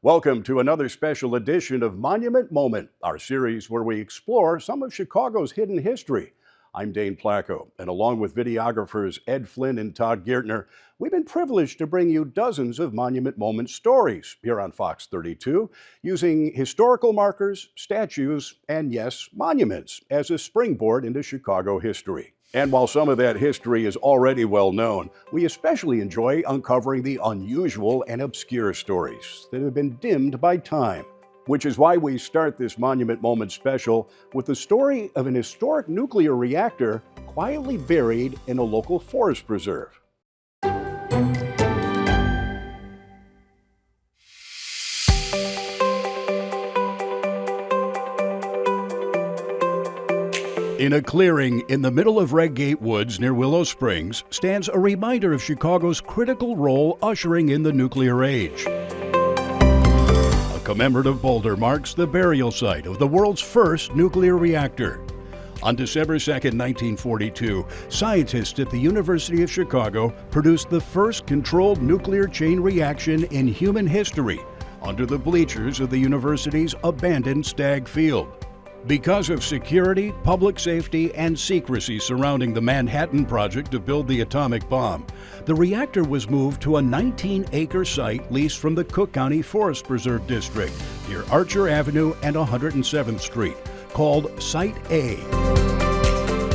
Welcome to another special edition of Monument Moment, our series where we explore some of Chicago's hidden history. I'm Dane Placco, and along with videographers Ed Flynn and Todd Giertner, we've been privileged to bring you dozens of Monument Moment stories here on Fox 32, using historical markers, statues, and yes, monuments as a springboard into Chicago history. And while some of that history is already well known, we especially enjoy uncovering the unusual and obscure stories that have been dimmed by time. Which is why we start this Monument Moment special with the story of an historic nuclear reactor quietly buried in a local forest preserve. In a clearing in the middle of Red Gate Woods near Willow Springs stands a reminder of Chicago's critical role ushering in the nuclear age. A commemorative boulder marks the burial site of the world's first nuclear reactor. On December 2, 1942, scientists at the University of Chicago produced the first controlled nuclear chain reaction in human history under the bleachers of the university's abandoned Stagg Field. Because of security, public safety, and secrecy surrounding the Manhattan Project to build the atomic bomb, the reactor was moved to a 19-acre site leased from the Cook County Forest Preserve District near Archer Avenue and 107th Street, called Site A.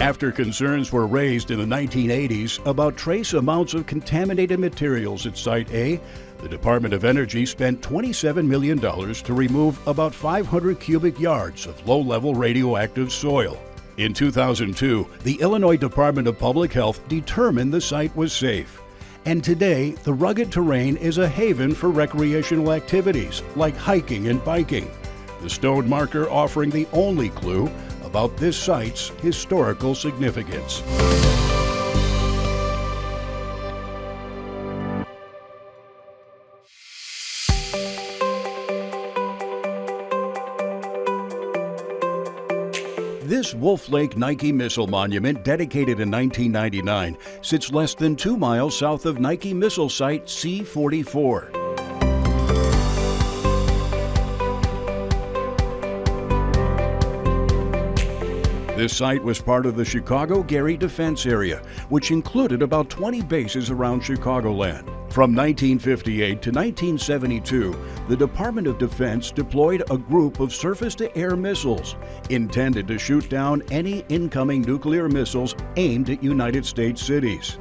After concerns were raised in the 1980s about trace amounts of contaminated materials at Site A, the Department of Energy spent $27 million to remove about 500 cubic yards of low-level radioactive soil. In 2002, the Illinois Department of Public Health determined the site was safe. And today, the rugged terrain is a haven for recreational activities like hiking and biking, the stone marker offering the only clue about this site's historical significance. This Wolf Lake Nike Missile Monument, dedicated in 1999, sits less than 2 miles south of Nike Missile Site C-44. This site was part of the Chicago-Gary Defense Area, which included about 20 bases around Chicagoland. From 1958 to 1972, the Department of Defense deployed a group of surface-to-air missiles intended to shoot down any incoming nuclear missiles aimed at United States cities.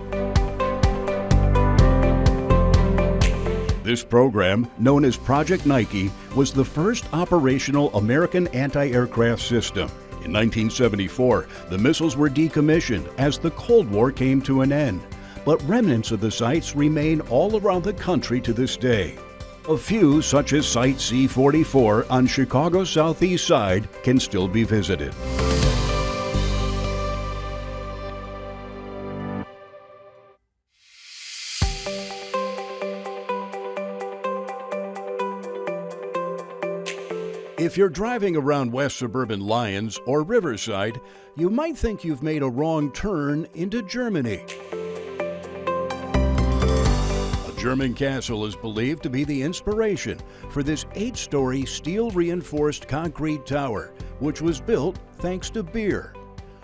This program, known as Project Nike, was the first operational American anti-aircraft system. In 1974, the missiles were decommissioned as the Cold War came to an end, but remnants of the sites remain all around the country to this day. A few, such as Site C-44 on Chicago's southeast side, can still be visited. If you're driving around West Suburban Lyons or Riverside, you might think you've made a wrong turn into Germany. A German castle is believed to be the inspiration for this 8-story steel-reinforced concrete tower, which was built thanks to beer.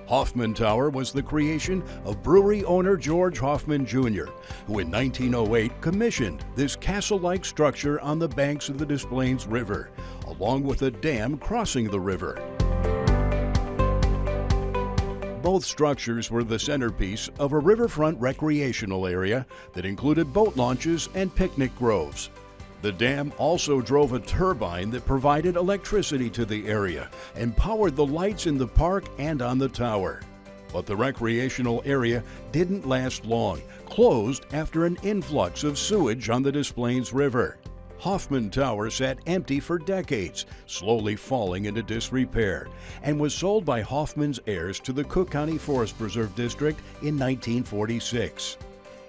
Hoffman Tower was the creation of brewery owner George Hoffman Jr., who in 1908 commissioned this castle-like structure on the banks of the Des Plaines River, along with a dam crossing the river. Both structures were the centerpiece of a riverfront recreational area that included boat launches and picnic groves. The dam also drove a turbine that provided electricity to the area and powered the lights in the park and on the tower. But the recreational area didn't last long, closed after an influx of sewage on the Des Plaines River. Hoffman Tower sat empty for decades, slowly falling into disrepair, and was sold by Hoffman's heirs to the Cook County Forest Preserve District in 1946.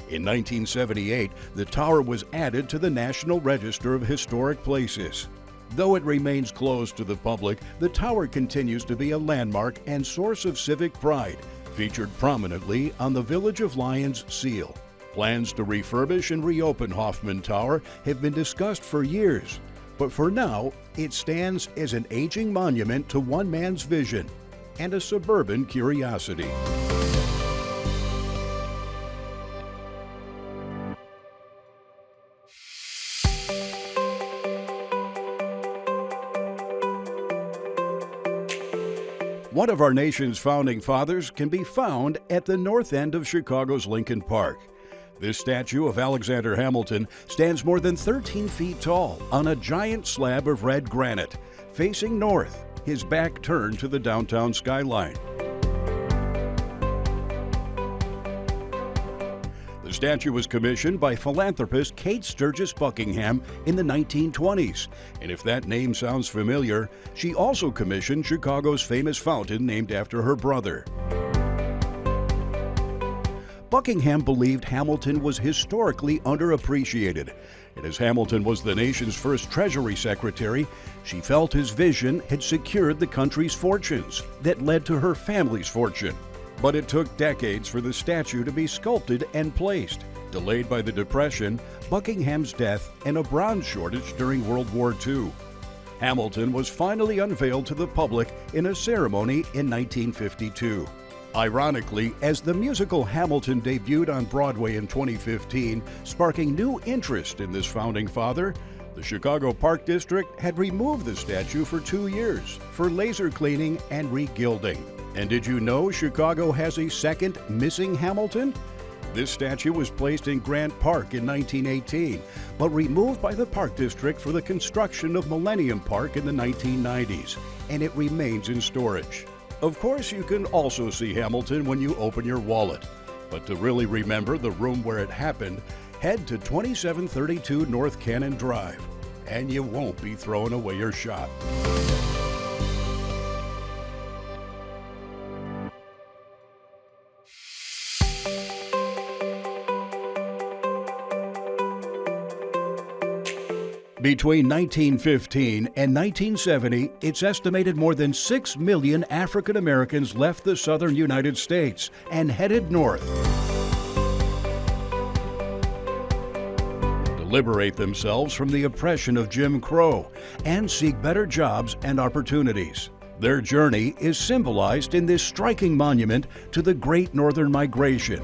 In 1978, the tower was added to the National Register of Historic Places. Though it remains closed to the public, the tower continues to be a landmark and source of civic pride, featured prominently on the Village of Lyons seal. Plans to refurbish and reopen Hoffman Tower have been discussed for years, But for now, it stands as an aging monument to one man's vision and a suburban curiosity. One of our nation's founding fathers can be found at the north end of Chicago's Lincoln Park. This statue of Alexander Hamilton stands more than 13 feet tall on a giant slab of red granite, facing north, his back turned to the downtown skyline. The statue was commissioned by philanthropist Kate Sturgis Buckingham in the 1920s, and if that name sounds familiar, she also commissioned Chicago's famous fountain named after her brother. Buckingham believed Hamilton was historically underappreciated, and as Hamilton was the nation's first Treasury Secretary, she felt his vision had secured the country's fortunes that led to her family's fortune. But it took decades for the statue to be sculpted and placed, delayed by the Depression, Buckingham's death, and a bronze shortage during World War II. Hamilton was finally unveiled to the public in a ceremony in 1952. Ironically, as the musical Hamilton debuted on Broadway in 2015, sparking new interest in this founding father, the Chicago Park District had removed the statue for 2 years for laser cleaning and regilding. And did you know Chicago has a second missing Hamilton? This statue was placed in Grant Park in 1918, but removed by the Park District for the construction of Millennium Park in the 1990s, and it remains in storage. Of course, you can also see Hamilton when you open your wallet, but to really remember the room where it happened, head to 2732 North Cannon Drive, and you won't be throwing away your shot. Between 1915 and 1970, it's estimated more than 6 million African Americans left the southern United States and headed north to liberate themselves from the oppression of Jim Crow and seek better jobs and opportunities. Their journey is symbolized in this striking monument to the Great Northern Migration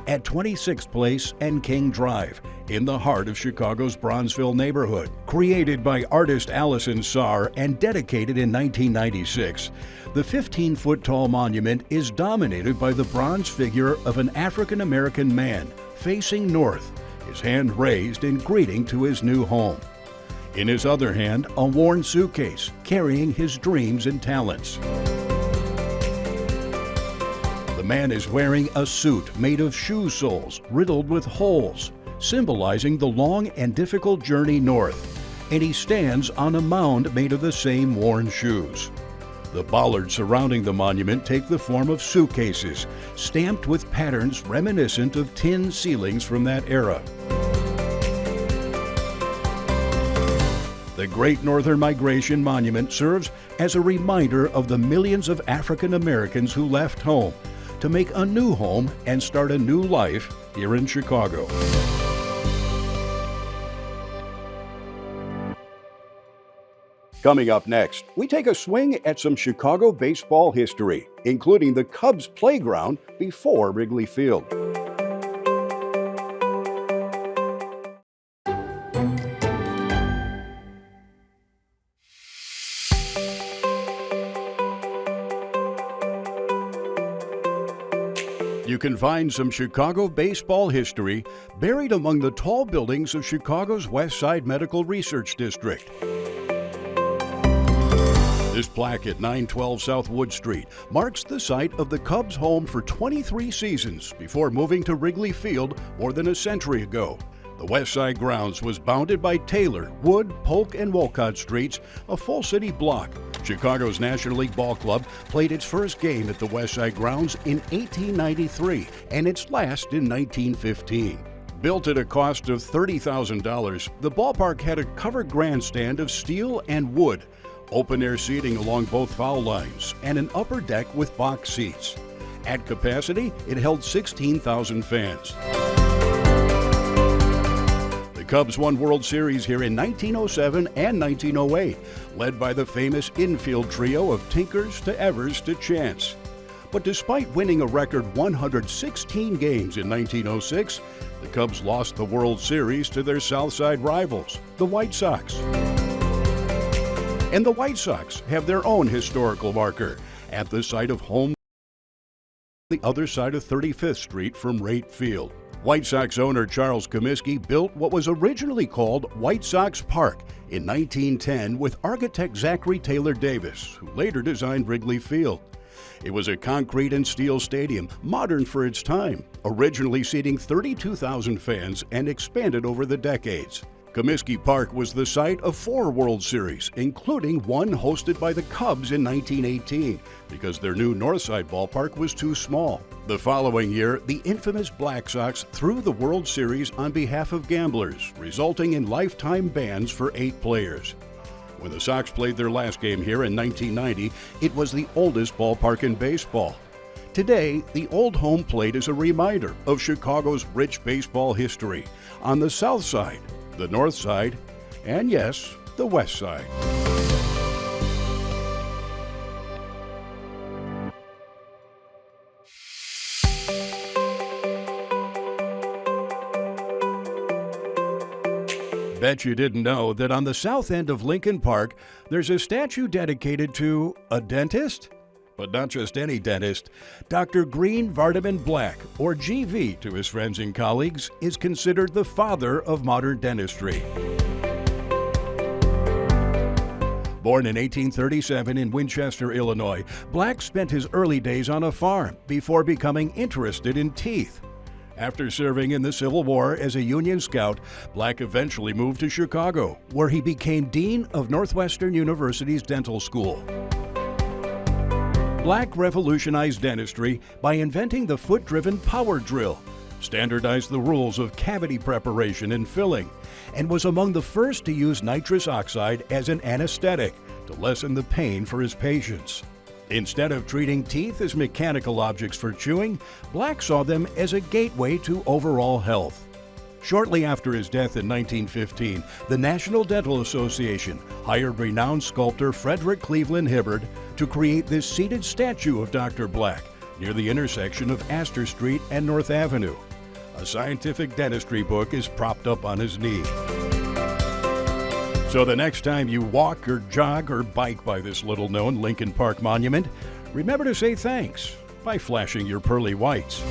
at 26th Place and King Drive, in the heart of Chicago's Bronzeville neighborhood. Created by artist Allison Sarr and dedicated in 1996, the 15-foot-tall monument is dominated by the bronze figure of an African-American man facing north, his hand raised in greeting to his new home. In his other hand, a worn suitcase carrying his dreams and talents. The man is wearing a suit made of shoe soles riddled with holes, symbolizing the long and difficult journey north, and he stands on a mound made of the same worn shoes. The bollards surrounding the monument take the form of suitcases, stamped with patterns reminiscent of tin ceilings from that era. The Great Northern Migration Monument serves as a reminder of the millions of African Americans who left home to make a new home and start a new life here in Chicago. Coming up next, we take a swing at some Chicago baseball history, including the Cubs playground before Wrigley Field. You can find some Chicago baseball history buried among the tall buildings of Chicago's West Side Medical Research District. This plaque at 912 South Wood Street marks the site of the Cubs' home for 23 seasons before moving to Wrigley Field more than a century ago. The West Side grounds was bounded by Taylor, Wood, Polk, and Wolcott Streets, a full city block. Chicago's National League Ball Club played its first game at the West Side grounds in 1893 and its last in 1915. Built at a cost of $30,000, the ballpark had a covered grandstand of steel and wood, open-air seating along both foul lines, and an upper deck with box seats. At capacity, it held 16,000 fans. The Cubs won World Series here in 1907 and 1908, led by the famous infield trio of Tinkers to Evers to Chance. But despite winning a record 116 games in 1906, the Cubs lost the World Series to their Southside rivals, the White Sox. And the White Sox have their own historical marker at the site of home, the other side of 35th Street from Rate Field. White Sox owner Charles Comiskey built what was originally called White Sox Park in 1910 with architect Zachary Taylor Davis, who later designed Wrigley Field. It was a concrete and steel stadium, modern for its time, originally seating 32,000 fans and expanded over the decades. Comiskey Park was the site of 4 World Series, including one hosted by the Cubs in 1918, because their new Northside ballpark was too small. The following year, the infamous Black Sox threw the World Series on behalf of gamblers, resulting in lifetime bans for 8 players. When the Sox played their last game here in 1990, it was the oldest ballpark in baseball. Today, the old home plate is a reminder of Chicago's rich baseball history on the South Side, the North Side, and yes, the West Side. Bet you didn't know that on the south end of Lincoln Park, there's a statue dedicated to a dentist? But not just any dentist. Dr. Green Vardaman Black, or GV to his friends and colleagues, is considered the father of modern dentistry. Born in 1837 in Winchester, Illinois, Black spent his early days on a farm before becoming interested in teeth. After serving in the Civil War as a Union Scout, Black eventually moved to Chicago, where he became Dean of Northwestern University's Dental School. Black revolutionized dentistry by inventing the foot-driven power drill, standardized the rules of cavity preparation and filling, and was among the first to use nitrous oxide as an anesthetic to lessen the pain for his patients. Instead of treating teeth as mechanical objects for chewing, Black saw them as a gateway to overall health. Shortly after his death in 1915, the National Dental Association hired renowned sculptor Frederick Cleveland Hibbard to create this seated statue of Dr. Black near the intersection of Astor Street and North Avenue. A scientific dentistry book is propped up on his knee. So the next time you walk or jog or bike by this little-known Lincoln Park monument, remember to say thanks by flashing your pearly whites.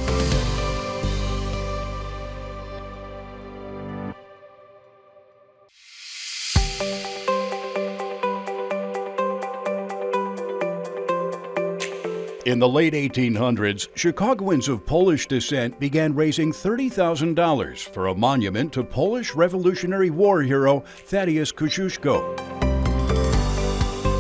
In the late 1800s, Chicagoans of Polish descent began raising $30,000 for a monument to Polish Revolutionary War hero Thaddeus Kosciuszko.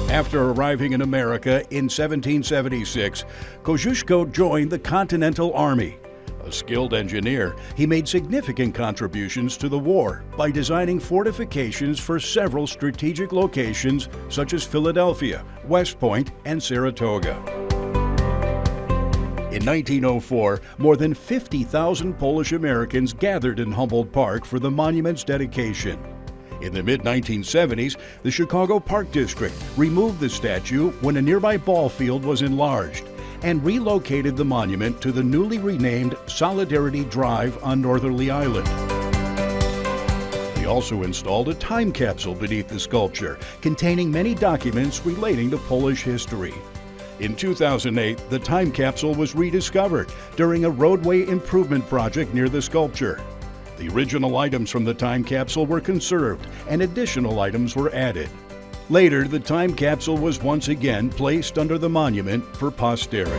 After arriving in America in 1776, Kosciuszko joined the Continental Army. A skilled engineer, he made significant contributions to the war by designing fortifications for several strategic locations such as Philadelphia, West Point, and Saratoga. In 1904, more than 50,000 Polish Americans gathered in Humboldt Park for the monument's dedication. In the mid-1970s, the Chicago Park District removed the statue when a nearby ball field was enlarged and relocated the monument to the newly renamed Solidarity Drive on Northerly Island. They also installed a time capsule beneath the sculpture, containing many documents relating to Polish history. In 2008, the time capsule was rediscovered during a roadway improvement project near the sculpture. The original items from the time capsule were conserved and additional items were added. Later, the time capsule was once again placed under the monument for posterity.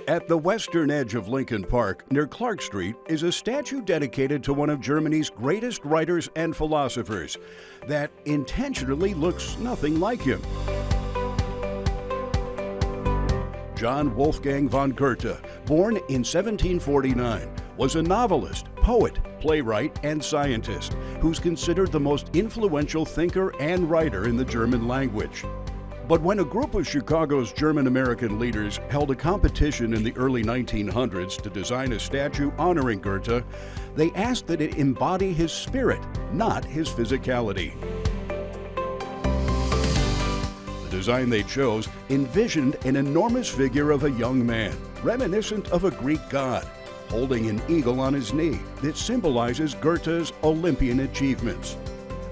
At the western edge of Lincoln Park, near Clark Street, is a statue dedicated to one of Germany's greatest writers and philosophers that intentionally looks nothing like him. John Wolfgang von Goethe, born in 1749, was a novelist, poet, playwright, and scientist, who's considered the most influential thinker and writer in the German language. But when a group of Chicago's German-American leaders held a competition in the early 1900s to design a statue honoring Goethe, they asked that it embody his spirit, not his physicality. The design they chose envisioned an enormous figure of a young man, reminiscent of a Greek god, holding an eagle on his knee that symbolizes Goethe's Olympian achievements.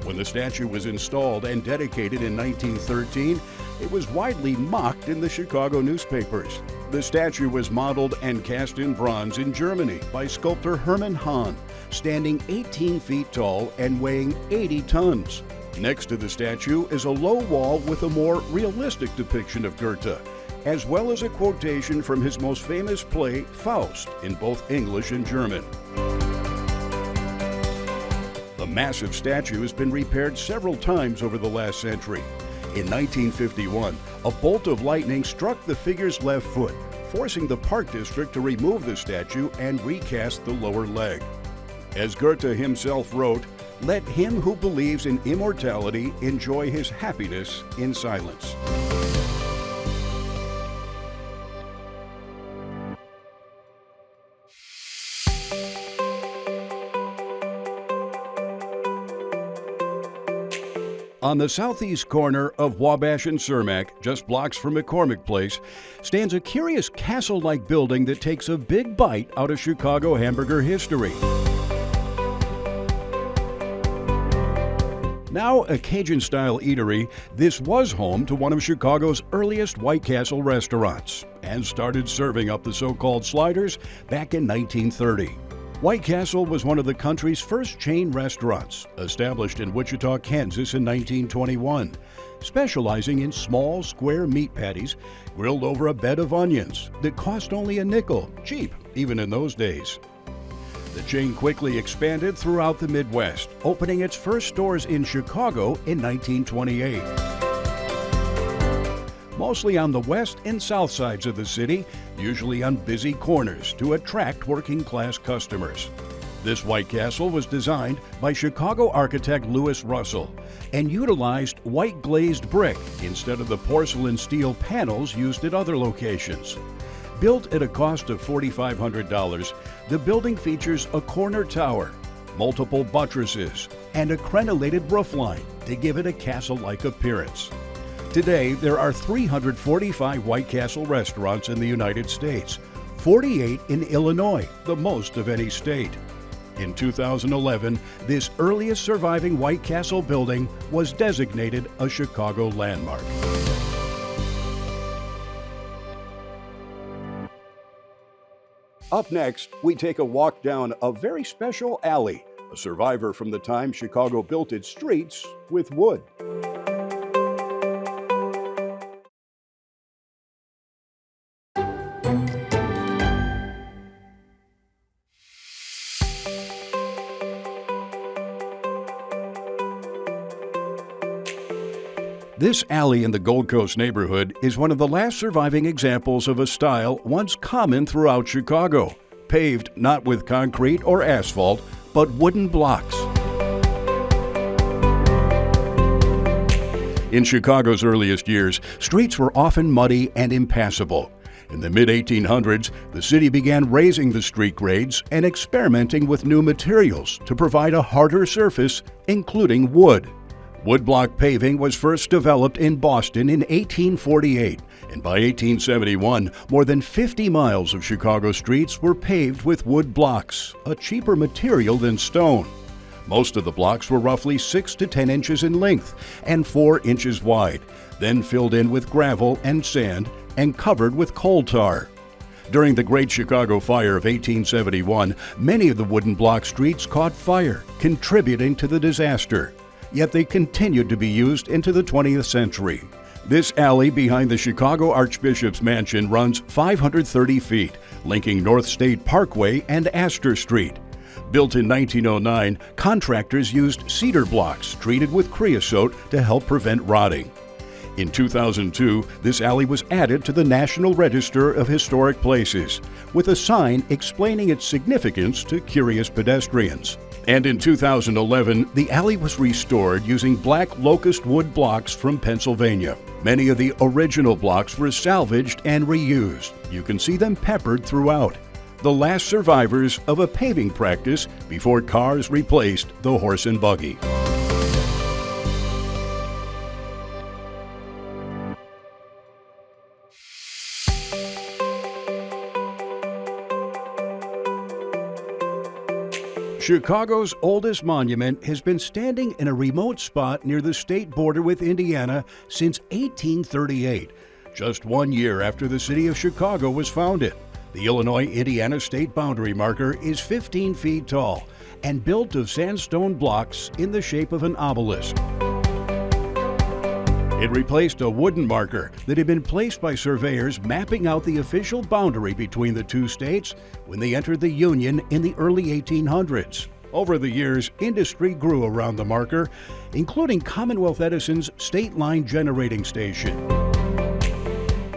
When the statue was installed and dedicated in 1913, it was widely mocked in the Chicago newspapers. The statue was modeled and cast in bronze in Germany by sculptor Hermann Hahn, standing 18 feet tall and weighing 80 tons. Next to the statue is a low wall with a more realistic depiction of Goethe, as well as a quotation from his most famous play, Faust, in both English and German. The massive statue has been repaired several times over the last century. In 1951, a bolt of lightning struck the figure's left foot, forcing the Park District to remove the statue and recast the lower leg. As Goethe himself wrote, "Let him who believes in immortality enjoy his happiness in silence." On the southeast corner of Wabash and Cermak, just blocks from McCormick Place, stands a curious castle-like building that takes a big bite out of Chicago hamburger history. Now a Cajun-style eatery, this was home to one of Chicago's earliest White Castle restaurants and started serving up the so-called sliders back in 1930. White Castle was one of the country's first chain restaurants, established in Wichita, Kansas in 1921, specializing in small, square meat patties grilled over a bed of onions that cost only a nickel, cheap even in those days. The chain quickly expanded throughout the Midwest, opening its first stores in Chicago in 1928. Mostly on the west and south sides of the city, usually on busy corners to attract working-class customers. This White Castle was designed by Chicago architect Louis Russell and utilized white glazed brick instead of the porcelain steel panels used at other locations. Built at a cost of $4,500, the building features a corner tower, multiple buttresses, and a crenellated roofline to give it a castle-like appearance. Today, there are 345 White Castle restaurants in the United States, 48 in Illinois, the most of any state. In 2011, this earliest surviving White Castle building was designated a Chicago landmark. Up next, we take a walk down a very special alley, a survivor from the time Chicago built its streets with wood. This alley in the Gold Coast neighborhood is one of the last surviving examples of a style once common throughout Chicago, paved not with concrete or asphalt, but wooden blocks. In Chicago's earliest years, streets were often muddy and impassable. In the mid-1800s, the city began raising the street grades and experimenting with new materials to provide a harder surface, including wood. Woodblock paving was first developed in Boston in 1848, and by 1871, more than 50 miles of Chicago streets were paved with wood blocks, a cheaper material than stone. Most of the blocks were roughly 6 to 10 inches in length and 4 inches wide, then filled in with gravel and sand and covered with coal tar. During the Great Chicago Fire of 1871, many of the wooden block streets caught fire, contributing to the disaster. Yet they continued to be used into the 20th century. This alley behind the Chicago Archbishop's Mansion runs 530 feet, linking North State Parkway and Astor Street. Built in 1909, contractors used cedar blocks treated with creosote to help prevent rotting. In 2002, this alley was added to the National Register of Historic Places, with a sign explaining its significance to curious pedestrians. And in 2011, the alley was restored using black locust wood blocks from Pennsylvania. Many of the original blocks were salvaged and reused. You can see them peppered throughout. The last survivors of a paving practice before cars replaced the horse and buggy. Chicago's oldest monument has been standing in a remote spot near the state border with Indiana since 1838, just 1 year after the city of Chicago was founded. The Illinois-Indiana state boundary marker is 15 feet tall and built of sandstone blocks in the shape of an obelisk. It replaced a wooden marker that had been placed by surveyors mapping out the official boundary between the two states when they entered the Union in the early 1800s. Over the years, industry grew around the marker, including Commonwealth Edison's State Line Generating Station.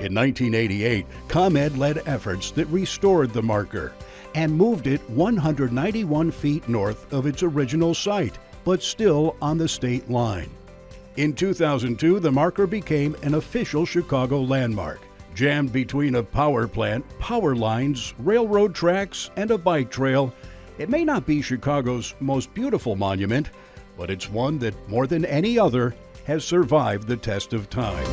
In 1988, ComEd led efforts that restored the marker and moved it 191 feet north of its original site, but still on the state line. In 2002, the marker became an official Chicago landmark, jammed between a power plant, power lines, railroad tracks, and a bike trail. It may not be Chicago's most beautiful monument, but it's one that, more than any other, has survived the test of time.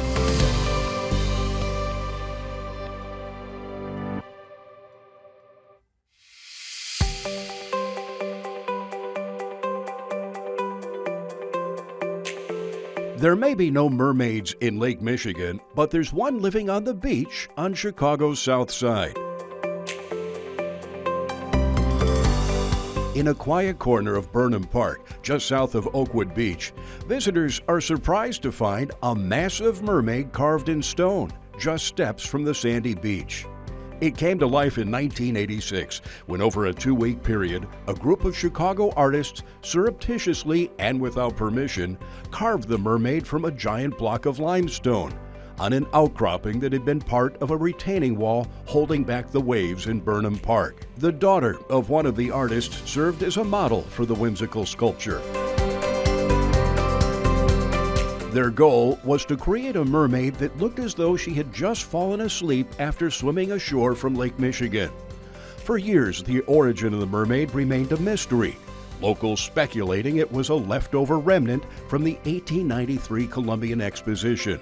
There may be no mermaids in Lake Michigan, but there's one living on the beach on Chicago's South Side. In a quiet corner of Burnham Park, just south of Oakwood Beach, visitors are surprised to find a massive mermaid carved in stone, just steps from the sandy beach. It came to life in 1986 when, over a 2-week period, a group of Chicago artists surreptitiously and without permission carved the mermaid from a giant block of limestone on an outcropping that had been part of a retaining wall holding back the waves in Burnham Park. The daughter of one of the artists served as a model for the whimsical sculpture. Their goal was to create a mermaid that looked as though she had just fallen asleep after swimming ashore from Lake Michigan. For years, the origin of the mermaid remained a mystery, locals speculating it was a leftover remnant from the 1893 Columbian Exposition.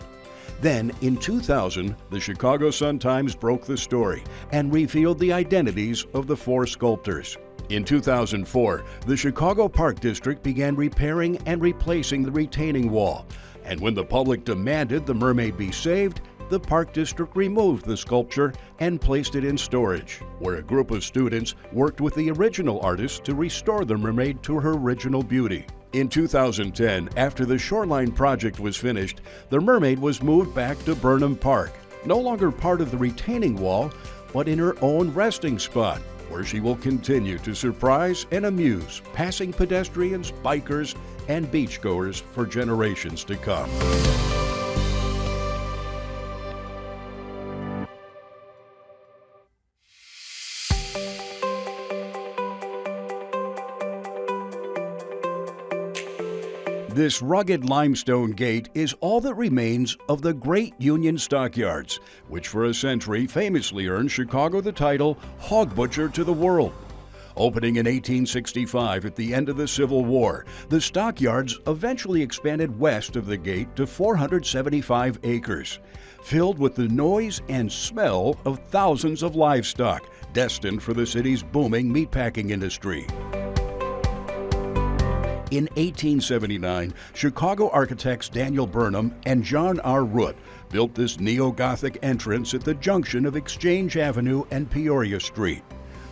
Then, in 2000, the Chicago Sun-Times broke the story and revealed the identities of the 4 sculptors. In 2004, the Chicago Park District began repairing and replacing the retaining wall, and when the public demanded the mermaid be saved, the Park District removed the sculpture and placed it in storage, where a group of students worked with the original artist to restore the mermaid to her original beauty. In 2010, after the shoreline project was finished, the mermaid was moved back to Burnham Park, no longer part of the retaining wall, but in her own resting spot, where she will continue to surprise and amuse passing pedestrians, bikers, and beachgoers for generations to come. This rugged limestone gate is all that remains of the Great Union Stockyards, which for a century famously earned Chicago the title Hog Butcher to the World. Opening in 1865 at the end of the Civil War, the stockyards eventually expanded west of the gate to 475 acres, filled with the noise and smell of thousands of livestock, destined for the city's booming meatpacking industry. In 1879, Chicago architects Daniel Burnham and John R. Root built this neo-Gothic entrance at the junction of Exchange Avenue and Peoria Street.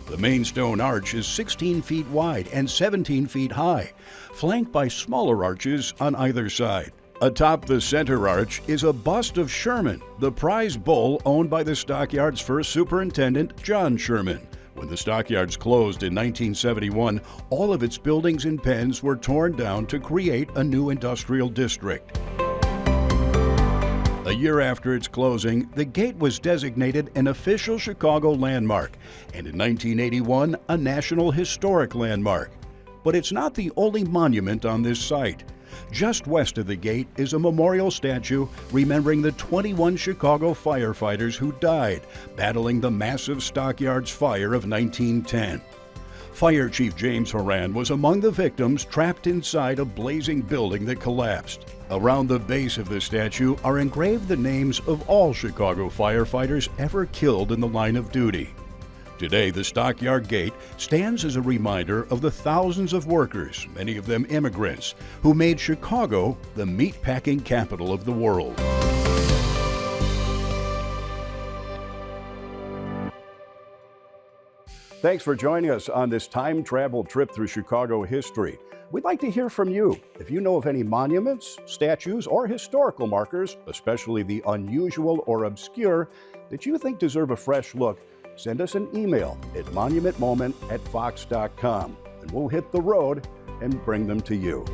The main stone arch is 16 feet wide and 17 feet high, flanked by smaller arches on either side. Atop the center arch is a bust of Sherman, the prize bull owned by the stockyard's first superintendent, John Sherman. When the stockyards closed in 1971, all of its buildings and pens were torn down to create a new industrial district. A year after its closing, the gate was designated an official Chicago landmark, and in 1981, a National Historic Landmark. But it's not the only monument on this site. Just west of the gate is a memorial statue remembering the 21 Chicago firefighters who died battling the massive Stockyards fire of 1910. Fire Chief James Horan was among the victims trapped inside a blazing building that collapsed. Around the base of the statue are engraved the names of all Chicago firefighters ever killed in the line of duty. Today, the Stockyard Gate stands as a reminder of the thousands of workers, many of them immigrants, who made Chicago the meatpacking capital of the world. Thanks for joining us on this time travel trip through Chicago history. We'd like to hear from you. If you know of any monuments, statues, or historical markers, especially the unusual or obscure, that you think deserve a fresh look, send us an email at monumentmoment@fox.com, and we'll hit the road and bring them to you.